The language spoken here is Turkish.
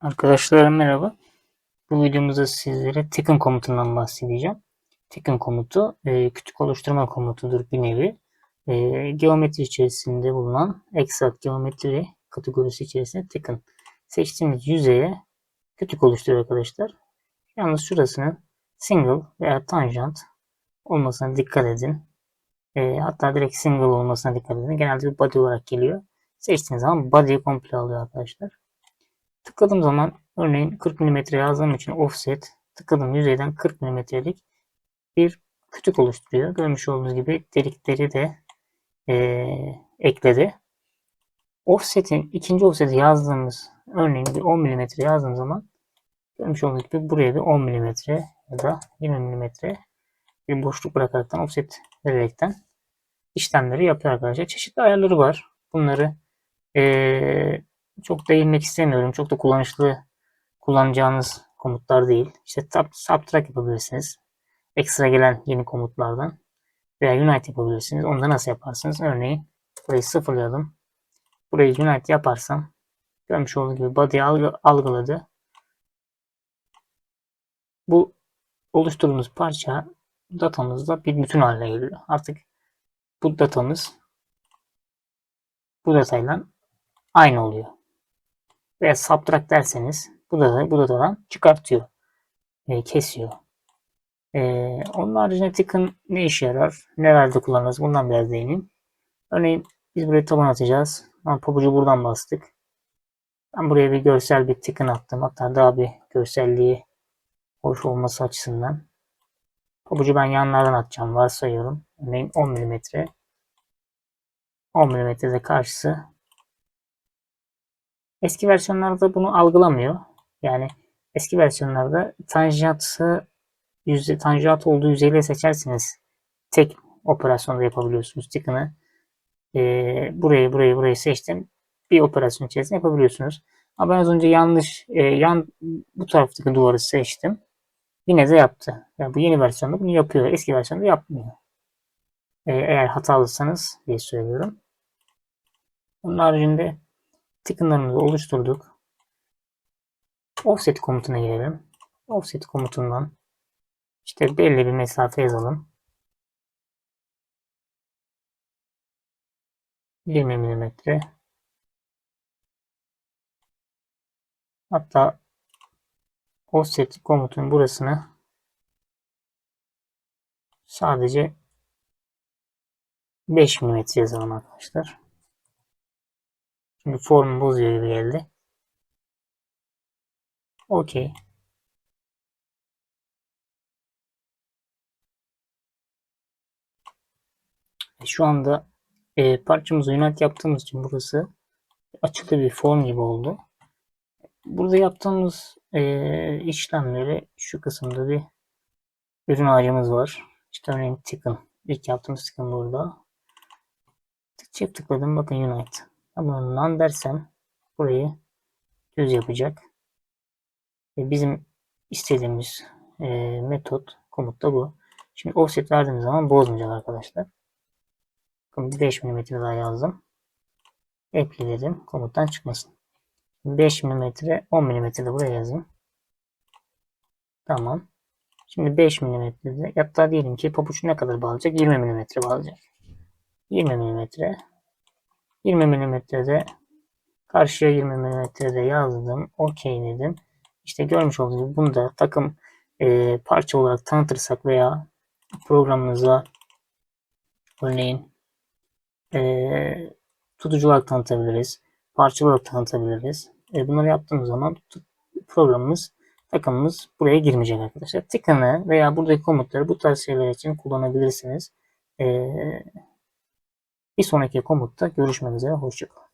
Arkadaşlar merhaba. Bu videomuzda sizlere Tick'n komutundan bahsedeceğim. Tick'n komutu kütük oluşturma komutudur bir nevi. Geometri içerisinde bulunan eksakt geometri kategorisi içerisinde Tick'n. Seçtiğimiz yüzeye kütük oluşturuyor arkadaşlar. Yalnız şurasının single veya tanjant olmasına dikkat edin. Hatta direkt single olmasına dikkat edin. Genelde bir body olarak geliyor. Seçtiğiniz zaman body'yi komple alıyor arkadaşlar. Tıkladığım zaman örneğin 40 mm yazdığım için offset tıkladığım yüzeyden 40 mm'lik bir kütük oluşturuyor. Görmüş olduğunuz gibi delikleri de ekledi. İkinci offset'i yazdığımız örneğin bir 10 mm yazdığım zaman görmüş olduğunuz gibi buraya bir 10 mm ya da 20 mm bir boşluk bırakaraktan offset vererekten işlemleri yapıyor arkadaşlar. Çeşitli ayarları var. Bunları çok değinmek istemiyorum. Çok da kullanacağınız komutlar değil. İşte subtract yapabilirsiniz. Ekstra gelen yeni komutlardan. Veya unite yapabilirsiniz. Onu da nasıl yaparsınız? Örneğin burayı sıfırladım. Burayı unite yaparsam görmüş olduğunuz gibi body'yi algıladı. Bu oluşturduğumuz parça datamızda bir bütün haline geliyor. Artık bu datamız bu datayla aynı oluyor. Veya subtract derseniz bu datayı bu datadan çıkartıyor. Kesiyor. Onun haricinde Tick'n ne işe yarar? Nelerde kullanırız? Bundan biraz değineyim. Örneğin biz buraya taban atacağız. Pabucu buradan bastık. Ben buraya bir görsel bir Tick'n attım. Hatta daha bir görselliği hoş olması açısından. Pabucu ben yanlardan atacağım. Varsayıyorum. Örneğin 10 mm. 10 mm'de karşısı. Eski versiyonlarda bunu algılamıyor. Yani eski versiyonlarda tanjant olduğu yüzeyle seçerseniz tek operasyonda yapabiliyorsunuz. Tick'ını burayı seçtim. Bir operasyon içerisinde yapabiliyorsunuz. Ama ben az önce yanlış bu taraftaki duvarı seçtim. Yine de yaptı. Yani bu yeni versiyonda bunu yapıyor. Eski versiyonda yapmıyor. Eğer hatalıysanız diye söylüyorum. Onun haricinde ticker'larımızı oluşturduk. Offset komutuna girelim. Offset komutundan işte belli bir mesafe yazalım. 20 mm. Hatta offset komutun burasını sadece 5 mm yazalım arkadaşlar. Şimdi formu bozuyor gibi geldi. Okey. Şu anda parçamızı yönelt yaptığımız için burası açılı bir form gibi oldu. Burada yaptığımız işlemleri şu kısımda bir ürün ağacımız var. İşte örneğin Tick'n. İlk yaptığımız Tick'n burada. Çift tıkladım. Bakın Unite. Ama None dersem burayı düz yapacak. Bizim istediğimiz metot, komut da bu. Şimdi offset verdiğimiz zaman bozmayacak arkadaşlar. Bakın 5 mm daha yazdım. Apply dedim. Komuttan çıkmasın. 5 mm, 10 mm de buraya yazayım. Tamam. Şimdi 5 mm'de hatta diyelim ki pabuç ne kadar bağlayacak? 20 mm bağlayacak. 20 mm. 20 mm'de karşıya 20 mm'de yazdım. Okey dedim. İşte görmüş olduğunuz gibi bunu da takım parça olarak tanıtırsak veya programımıza örneğin tutucu olarak tanıtabiliriz. Parça olarak tanıtabiliriz. Bunları yaptığımız zaman programımız, takımımız buraya girmeyecek arkadaşlar. Tıkanı veya buradaki komutları bu tarz şeyler için kullanabilirsiniz. Bir sonraki komutta görüşmek üzere. Hoşçakalın.